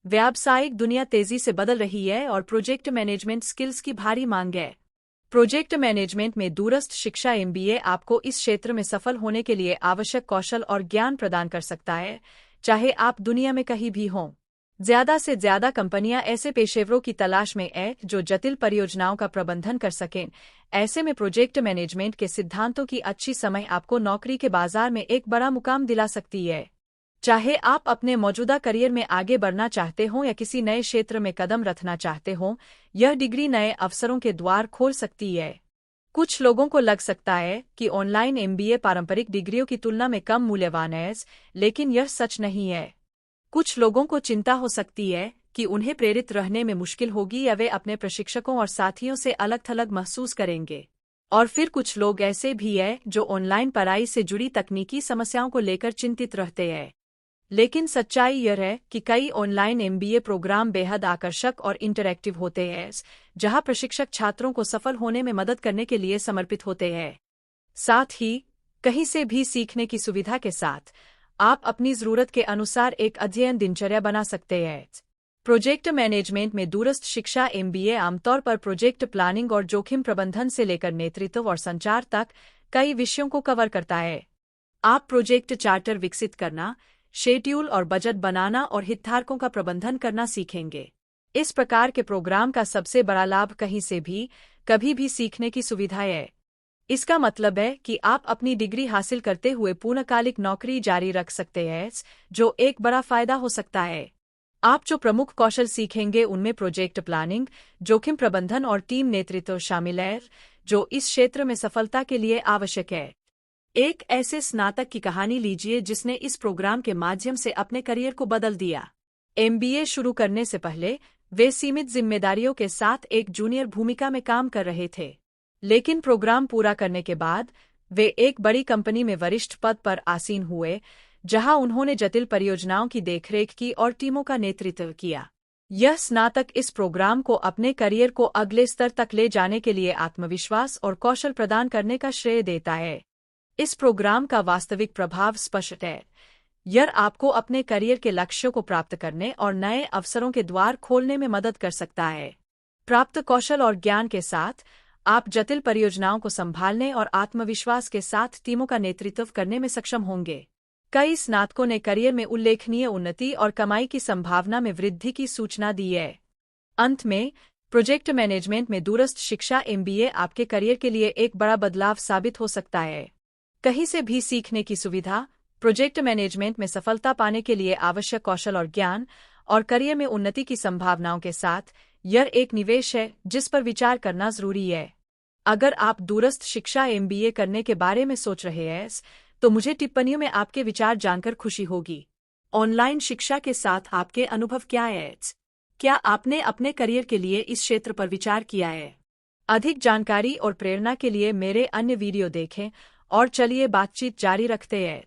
व्यावसायिक दुनिया तेजी से बदल रही है और प्रोजेक्ट मैनेजमेंट स्किल्स की भारी मांग है। प्रोजेक्ट मैनेजमेंट में दूरस्थ शिक्षा एमबीए आपको इस क्षेत्र में सफल होने के लिए आवश्यक कौशल और ज्ञान प्रदान कर सकता है, चाहे आप दुनिया में कहीं भी हों। ज्यादा से ज्यादा कंपनियां ऐसे पेशेवरों की तलाश में हैं जो जटिल परियोजनाओं का प्रबंधन कर सकें। ऐसे में प्रोजेक्ट मैनेजमेंट के सिद्धांतों की अच्छी समझ आपको नौकरी के बाजार में एक बड़ा मुकाम दिला सकती है। चाहे आप अपने मौजूदा करियर में आगे बढ़ना चाहते हों या किसी नए क्षेत्र में कदम रखना चाहते हों, यह डिग्री नए अवसरों के द्वार खोल सकती है। कुछ लोगों को लग सकता है कि ऑनलाइन एमबीए पारंपरिक डिग्रियों की तुलना में कम मूल्यवान है, लेकिन यह सच नहीं है। कुछ लोगों को चिंता हो सकती है कि उन्हें प्रेरित रहने में मुश्किल होगी या वे अपने प्रशिक्षकों और साथियों से अलग-थलग महसूस करेंगे। और फिर कुछ लोग ऐसे भी हैं जो ऑनलाइन पढ़ाई से जुड़ी तकनीकी समस्याओं को लेकर चिंतित रहते हैं। लेकिन सच्चाई यह है कि कई ऑनलाइन एमबीए प्रोग्राम बेहद आकर्षक और इंटरैक्टिव होते हैं, जहां प्रशिक्षक छात्रों को सफल होने में मदद करने के लिए समर्पित होते हैं। साथ ही कहीं से भी सीखने की सुविधा के साथ आप अपनी जरूरत के अनुसार एक अध्ययन दिनचर्या बना सकते हैं। प्रोजेक्ट मैनेजमेंट में दूरस्थ शिक्षा एमबीए आमतौर पर प्रोजेक्ट प्लानिंग और जोखिम प्रबंधन से लेकर नेतृत्व और संचार तक कई विषयों को कवर करता है। आप प्रोजेक्ट चार्टर विकसित करना, शेड्यूल और बजट बनाना और हितधारकों का प्रबंधन करना सीखेंगे। इस प्रकार के प्रोग्राम का सबसे बड़ा लाभ कहीं से भी कभी भी सीखने की सुविधा है। इसका मतलब है कि आप अपनी डिग्री हासिल करते हुए पूर्णकालिक नौकरी जारी रख सकते हैं, जो एक बड़ा फायदा हो सकता है। आप जो प्रमुख कौशल सीखेंगे उनमें प्रोजेक्ट प्लानिंग, जोखिम प्रबंधन और टीम नेतृत्व शामिल है, जो इस क्षेत्र में सफलता के लिए आवश्यक है। एक ऐसे स्नातक की कहानी लीजिए जिसने इस प्रोग्राम के माध्यम से अपने करियर को बदल दिया। एमबीए शुरू करने से पहले वे सीमित जिम्मेदारियों के साथ एक जूनियर भूमिका में काम कर रहे थे, लेकिन प्रोग्राम पूरा करने के बाद वे एक बड़ी कंपनी में वरिष्ठ पद पर आसीन हुए, जहां उन्होंने जटिल परियोजनाओं की देखरेख की और टीमों का नेतृत्व किया। यह स्नातक इस प्रोग्राम को अपने करियर को अगले स्तर तक ले जाने के लिए आत्मविश्वास और कौशल प्रदान करने का श्रेय देता है। इस प्रोग्राम का वास्तविक प्रभाव स्पष्ट है। यह आपको अपने करियर के लक्ष्यों को प्राप्त करने और नए अवसरों के द्वार खोलने में मदद कर सकता है। प्राप्त कौशल और ज्ञान के साथ आप जटिल परियोजनाओं को संभालने और आत्मविश्वास के साथ टीमों का नेतृत्व करने में सक्षम होंगे। कई स्नातकों ने करियर में उल्लेखनीय उन्नति और कमाई की संभावना में वृद्धि की सूचना दी है। अंत में, प्रोजेक्ट मैनेजमेंट में दूरस्थ शिक्षा एमबीए आपके करियर के लिए एक बड़ा बदलाव साबित हो सकता है। कहीं से भी सीखने की सुविधा, प्रोजेक्ट मैनेजमेंट में सफलता पाने के लिए आवश्यक कौशल और ज्ञान, और करियर में उन्नति की संभावनाओं के साथ यह एक निवेश है जिस पर विचार करना जरूरी है। अगर आप दूरस्थ शिक्षा एमबीए करने के बारे में सोच रहे हैं, तो मुझे टिप्पणियों में आपके विचार जानकर खुशी होगी। ऑनलाइन शिक्षा के साथ आपके अनुभव क्या हैं? क्या आपने अपने करियर के लिए इस क्षेत्र पर विचार किया है? अधिक जानकारी और प्रेरणा के लिए मेरे अन्य वीडियो देखें और चलिए बातचीत जारी रखते हैं।